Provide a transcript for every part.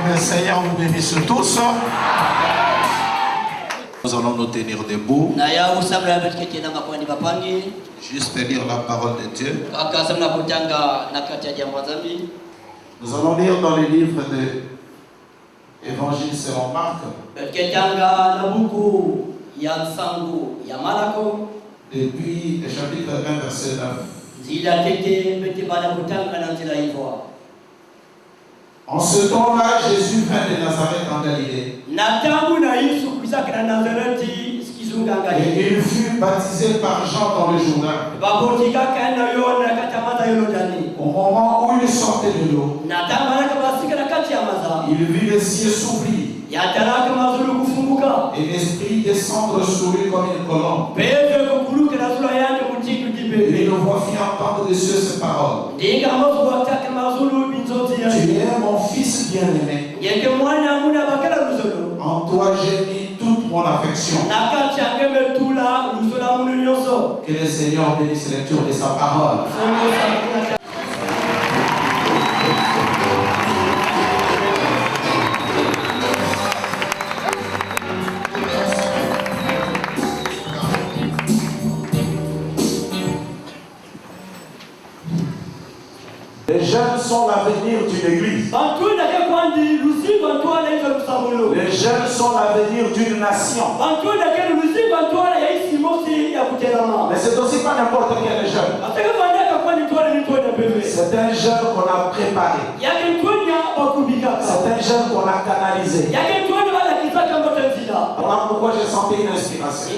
le Seigneur nous bénisse tous. Nous allons nous tenir debout. Juste lire la parole de Dieu. Nous allons lire dans les livres de Évangile selon Marc. Depuis le chapitre 1, verset 9. En ce temps-là, Jésus vint de Nazareth en Galilée. Et il fut baptisé par Jean dans le Jourdain. Au moment où il sortait de l'eau, il vit les cieux s'ouvrir et l'Esprit descendre sur lui comme une colombe. Et une voix fit entendre des cieux ces paroles. Tu es mon fils bien-aimé. En toi j'ai mis toute mon affection. Que le Seigneur bénisse la lecture de sa parole. Les jeunes sont l'avenir d'une église. Les jeunes sont l'avenir d'une nation. Mais c'est aussi pas n'importe quel jeune. C'est un jeune qu'on a préparé. C'est un jeune qu'on a canalisé. Voilà pourquoi j'ai senti une inspiration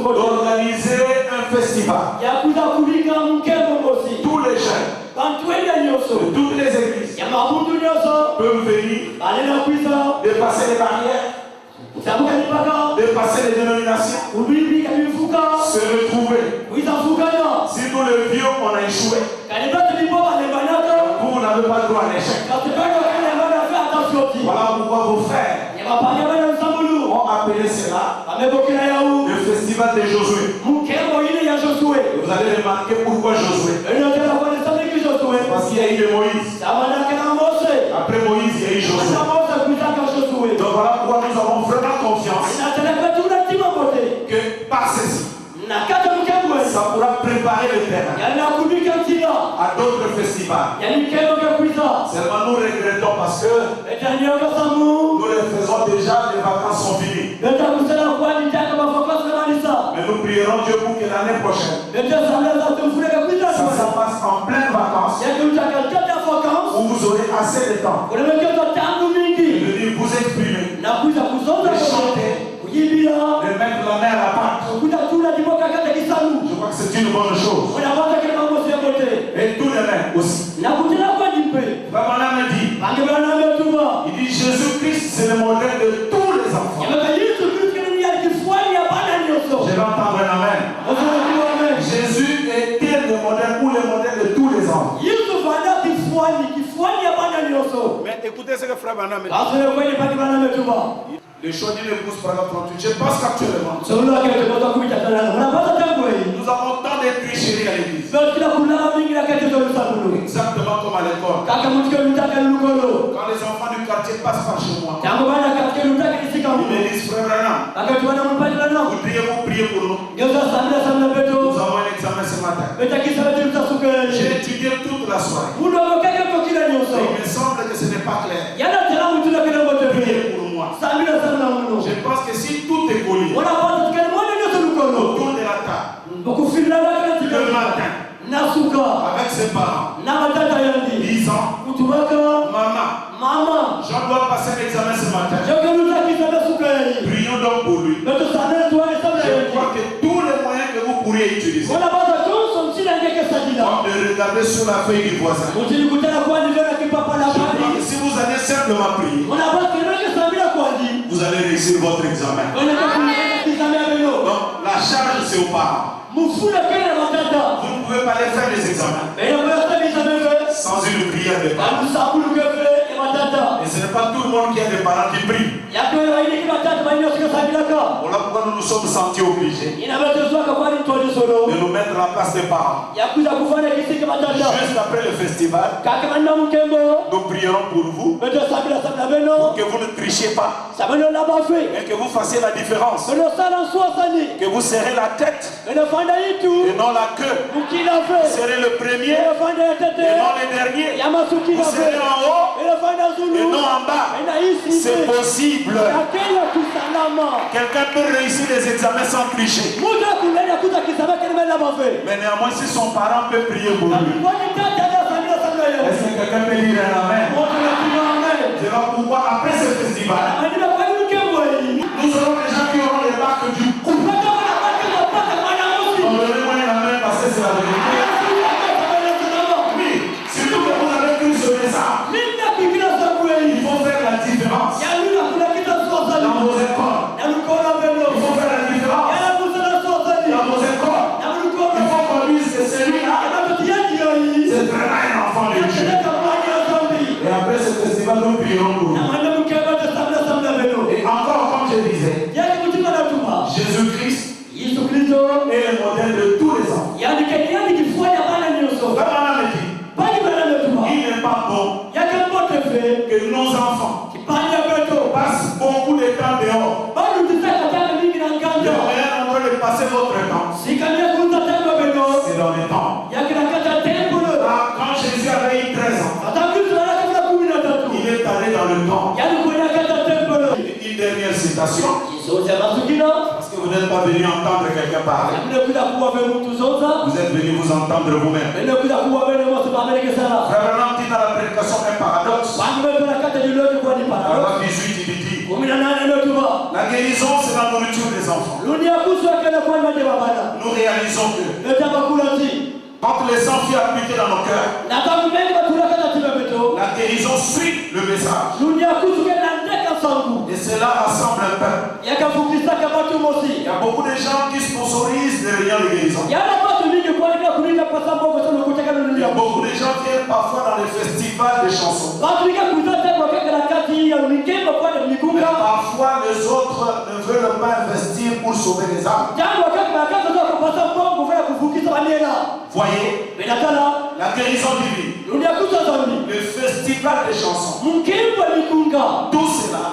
d'organiser un festival. Tous les jeunes de toutes les églises peuvent venir, dépasser les barrières, dépasser les dénominations, se retrouver. Si nous le vieux, on a échoué, vous n'avez pas le droit à l'échec. Voilà pourquoi vos frères ont appelé cela le festival de Josué. Et vous allez remarquer pourquoi Josué. Parce qu'il y a eu de Moïse. Après Moïse, il y a eu Josué. Donc voilà pourquoi nous avons vraiment confiance que par ceci, ça pourra préparer le terrain à d'autres festivals. Seulement nous regrettons parce que nous les faisons déjà, les vacances sont finies. Mais nous prierons Dieu pour que l'année prochaine, ça passe en pleine vacances, où vous aurez assez de temps de dire vous exprimer, de chanter, de mettre la main à la pâte. Je crois que c'est une bonne chose. Et tout de même aussi. Vraiment me dit, il dit Jésus-Christ c'est le modèle de tous les enfants. Je vais entendre un amen. Jésus était le modèle ou le modèle de tous les enfants. Mais écoutez ce que frère Branham dit. Le choix d'une épouse par la 38. Je pense qu'actuellement, nous avons tant de tricheries à l'église. Exactement comme à l'école. Quand les enfants du quartier passent par chez moi, ils me disent frère Branham, vous priez pour nous. Nous avons un examen ce matin. J'ai étudié toute la soirée. Il me semble que ce n'est pas clair. Priez pour moi. Je pense que si tout est collé autour de la table, le matin, avec ses parents, disant maman, je dois passer l'examen ce matin. Prions donc pour lui. Je crois que tous les moyens que vous pourriez utiliser, comme de regarder sur la feuille du voisin. Je crois que si vous allez simplement prier, vous allez réussir votre examen. Donc la charge c'est aux parents. Vous ne pouvez pas aller faire les examens sans une prière de parents. Et ce n'est pas tout le monde qui a des parents qui prient. Voilà pourquoi nous nous sommes sentis obligés de nous mettre à la place des parents. Juste après le festival, nous prierons pour vous, pour que vous ne trichiez pas, mais que vous fassiez la différence, que vous serrez la tête et non la queue. Vous serez le premier et non le dernier. Vous serez en haut et non en bas. C'est possible. Quelqu'un peut réussir les examens sans tricher. Mais néanmoins, si son parent peut prier pour lui, est-ce que quelqu'un peut dire un amen? C'est là pourquoi après ce festival, nous aurons des gens qui auront les marques du coup. Donnez-moi un amen parce que c'est la vérité. Oui, surtout que vous avez cru ce message. Il faut faire la différence. Dans vos écoles, il faut faire la différence. Dans vos écoles, il faut qu'on dise que celui-là, c'est vraiment un enfant de Dieu. Et après ce festival, nous prierons pour vous. Et encore, comme je disais, Jésus-Christ est le modèle de tous les enfants. Il n'est pas bon que nos enfants passent beaucoup de temps dehors. De passer votre temps. C'est dans les temps. Quand Jésus avait eu 13 ans, il est allé dans le temps. Une dernière citation. Parce que vous n'êtes pas venu entendre quelqu'un parler. Vous êtes venu vous entendre vous-même. Frère Branham dit dans la prédication un paradoxe. Paragraphe 18, il dit: la guérison, c'est la nourriture des enfants. Nous réalisons que quand les sang est appliqué dans nos cœurs, la guérison suit le message. Et cela rassemble un peuple. Il y a beaucoup de gens qui sponsorisent des réunions de guérison. Il y a beaucoup de gens qui viennent parfois dans les festivals de chansons. Mais parfois les autres ne veulent pas investir pour sauver les âmes. Voyez, la guérison divine, le festival des chansons, tout cela,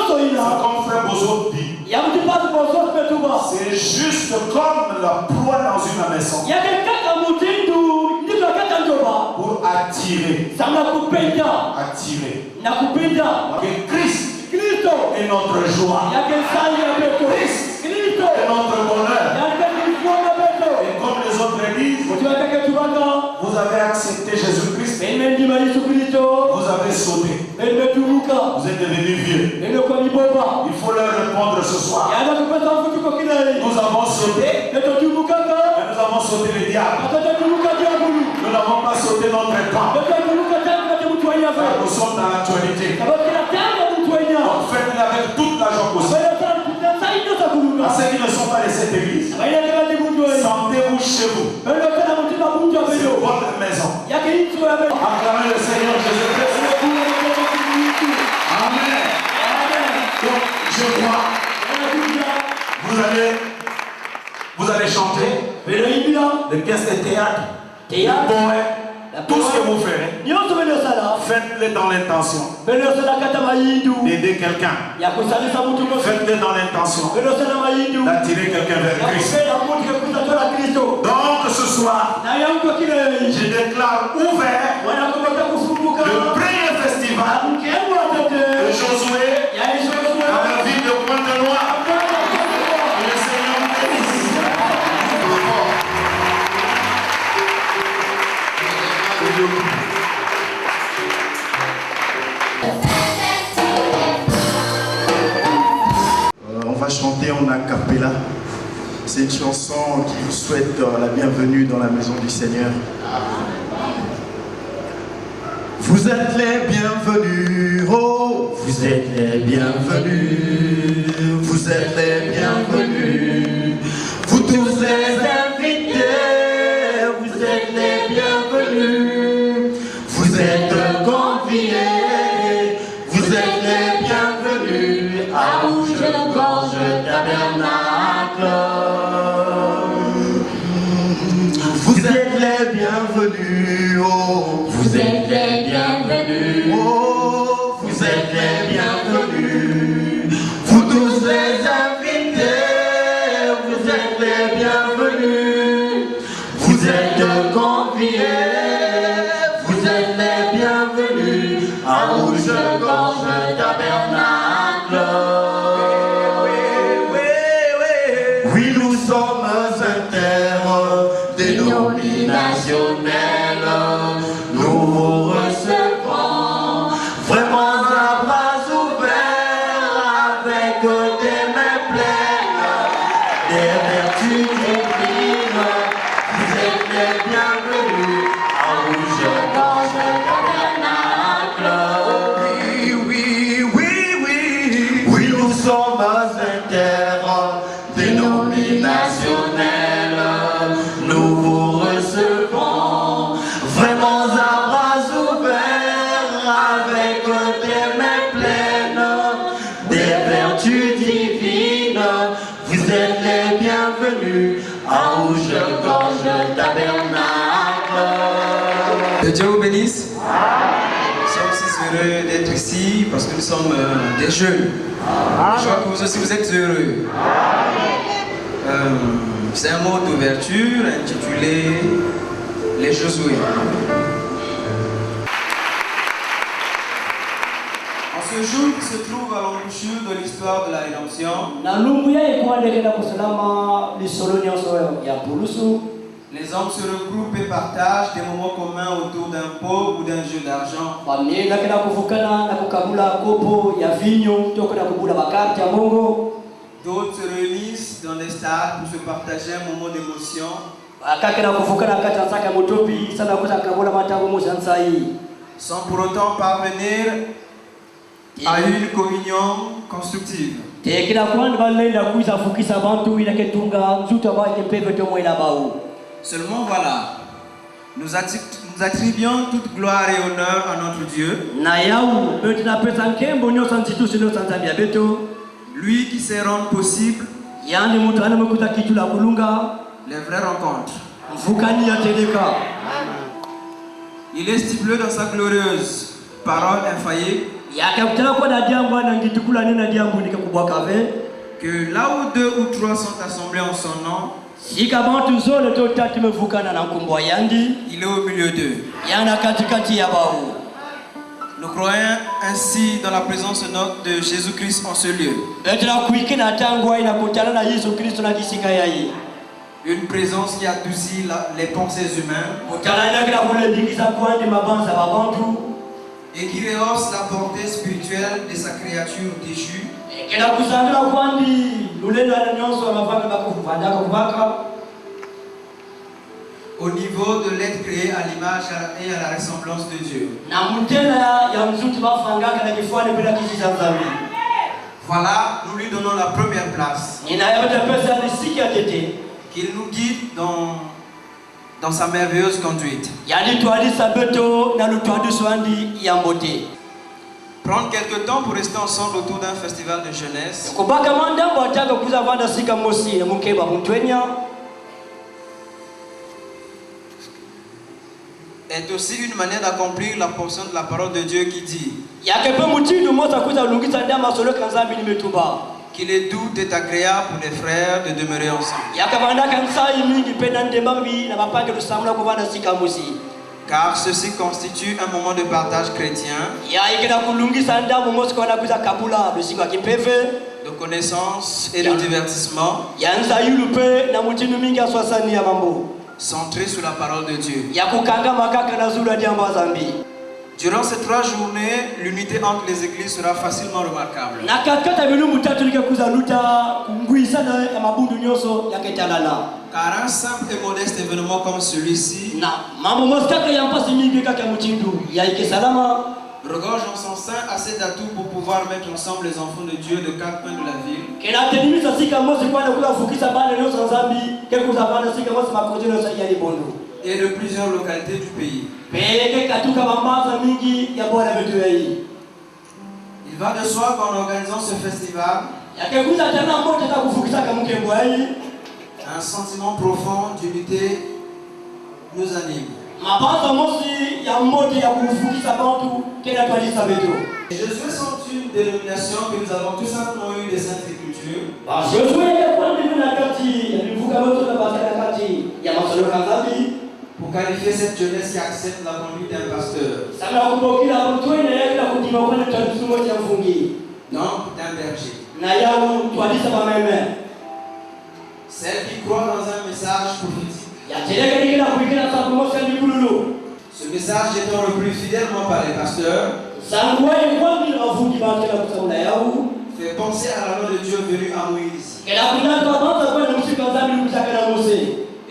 c'est comme Frère Bozo dit, c'est juste comme la proie dans une maison pour attirer. Que Christ est notre joie, Christ est notre bonheur. Et comme les autres disent, vous avez accepté Jésus-Christ, vous avez sauté, vous êtes devenu vieux. Il faut leur répondre ce soir. Nous avons sauté, et nous avons sauté le diable. Nous n'avons pas sauté notre camp. Nous sommes dans l'actualité. Donc faites-le avec toute la joie possible. À ceux qui ne sont pas de cette église, sentez-vous chez vous. C'est votre maison. Acclamez le Seigneur Jésus-Christ. Amen. Donc je crois, vous allez chanter de pièces de théâtre, tout ce que vous ferez, faites-le dans l'intention d'aider quelqu'un. Faites-le dans l'intention d'attirer quelqu'un vers Christ. Donc ce soir, je déclare ouvert le premier festival de Josué dans la ville de Pointe-Noire. Que le Seigneur vous bénisse. On va chanter en a cappella. C'est une chanson qui vous souhaite la bienvenue dans la maison du Seigneur. Vous êtes les bienvenus, oh, vous êtes les bienvenus, vous êtes les bienvenus, vous tous les invités, vous êtes les bienvenus, vous êtes conviés, vous êtes tabernacle. Vous êtes les bienvenus, oh, vous êtes les bienvenus, oh, vous êtes les bienvenus. Vous tous les invités, vous êtes les bienvenus. Vous êtes conviés, vous êtes les bienvenus à Rouge-Gorge Tabernacle. Oui, nous sommes interdénominationnels. Nous vous recevons vraiment à bras ouverts, avec des mains pleines, des vertus divines. Vous êtes les bienvenus à Rouge-Gorge Tabernacle. Oui, nous sommes interdénominationnels. Nous vous recevons vraiment à bras ouverts, avec des mains pleines, des vertus divines. Vous êtes les bienvenus à Rouge-Gorge Tabernacle. Que Dieu vous bénisse. Nous sommes aussi heureux d'être ici parce que nous sommes des jeunes. Je vois que vous aussi vous êtes heureux. C'est un mot d'ouverture intitulé Les Josué. En ce jour qui se trouve à l'embouchure de l'histoire de la rédemption, les hommes se regroupent et partagent des moments communs autour d'un pot ou d'un jeu d'argent. D'autres se réunissent dans des stades pour se partager un moment d'émotion. Sans pour autant parvenir à une communion constructive. Seulement voilà, nous attribuons toute gloire et honneur à notre Dieu, lui qui sait rendre possible les vraies rencontres. Il est stipulé dans sa glorieuse parole infaillible que là où 2 ou 3 sont assemblés en son nom, il est au milieu d'eux. Nous croyons ainsi dans la présence de Jésus-Christ en ce lieu. Une présence qui adoucit les pensées humaines et qui rehausse la portée spirituelle de sa créature déchue. Au niveau de l'être créé à l'image et à la ressemblance de Dieu. Voilà, nous lui donnons la première place. Qu'il nous guide dans sa merveilleuse conduite. Prendre quelques temps pour rester ensemble autour d'un festival de jeunesse est aussi une manière d'accomplir la portion de la parole de Dieu qui dit qu'il est doux et agréable pour les frères de demeurer ensemble. Car ceci constitue un moment de partage chrétien, de connaissance et de divertissement, centré sur la parole de Dieu. Durant ces 3 journées, l'unité entre les églises sera facilement remarquable. Car un simple et modeste événement comme celui-ci regorge en son sein assez d'atouts pour pouvoir mettre ensemble les enfants de Dieu de 4 coins de la ville et de plusieurs localités du pays. Il va de soi qu'en organisant ce festival, Un sentiment profond d'unité nous anime. Et Josué sont une dénomination que nous avons tout simplement eu des Saintes Écritures. Pour qualifier cette jeunesse qui accepte la conduite d'un pasteur. Non, d'un berger. Celle qui croit dans un message prophétique. Ce message étant repris fidèlement par les pasteurs, fait penser à la loi de Dieu venue à Moïse.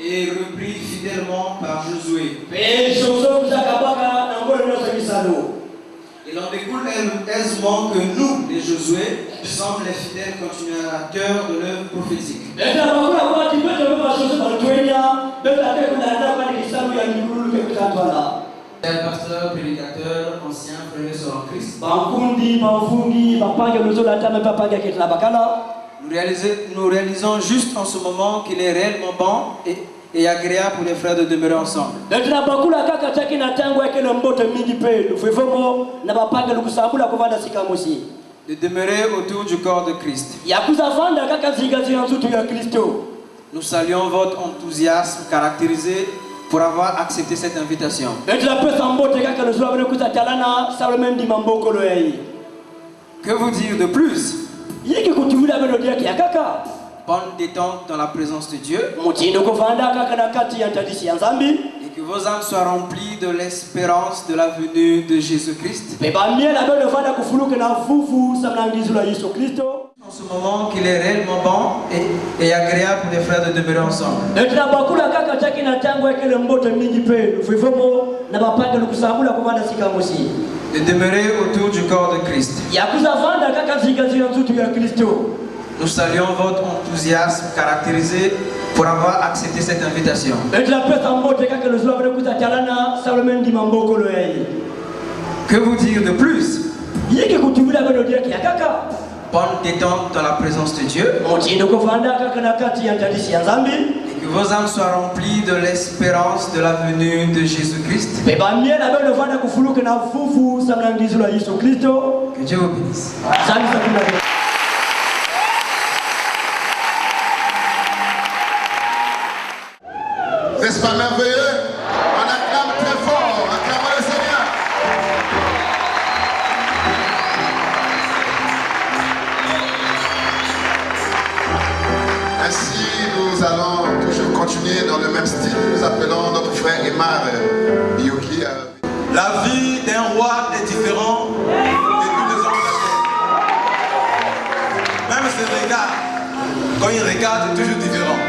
Et repris fidèlement par Josué. Il en découle aisément que nous, les Josué, sommes les fidèles continuateurs de l'œuvre prophétique. Les pasteurs, prédicateurs, anciens, frères et sœurs en Christ. Nous réalisons juste en ce moment qu'il est réellement bon et agréable pour les frères de demeurer ensemble. De demeurer autour du corps de Christ. Nous saluons votre enthousiasme caractérisé pour avoir accepté cette invitation. Que vous dire de plus? Bonne détente dans la présence de Dieu. Et que vos âmes soient remplies de l'espérance de la venue de Jésus-Christ. En ce moment qu'il est réellement bon et agréable pour les frères de demeurer ensemble. De demeurer autour du corps de Christ. Nous saluons votre enthousiasme caractérisé pour avoir accepté cette invitation. Que vous dire de plus? Bonne détente dans la présence de Dieu. Et que vos âmes soient remplies de l'espérance de la venue de Jésus-Christ. Que Dieu vous bénisse. N'est-ce pas merveilleux? On acclame très fort, acclamons le Seigneur. Ainsi, nous allons toujours continuer dans le même style. Nous appelons notre frère Emar Bioki. La vie d'un roi est différente de tous les hommes de la terre. Même ses regards, quand il regarde, c'est toujours différent.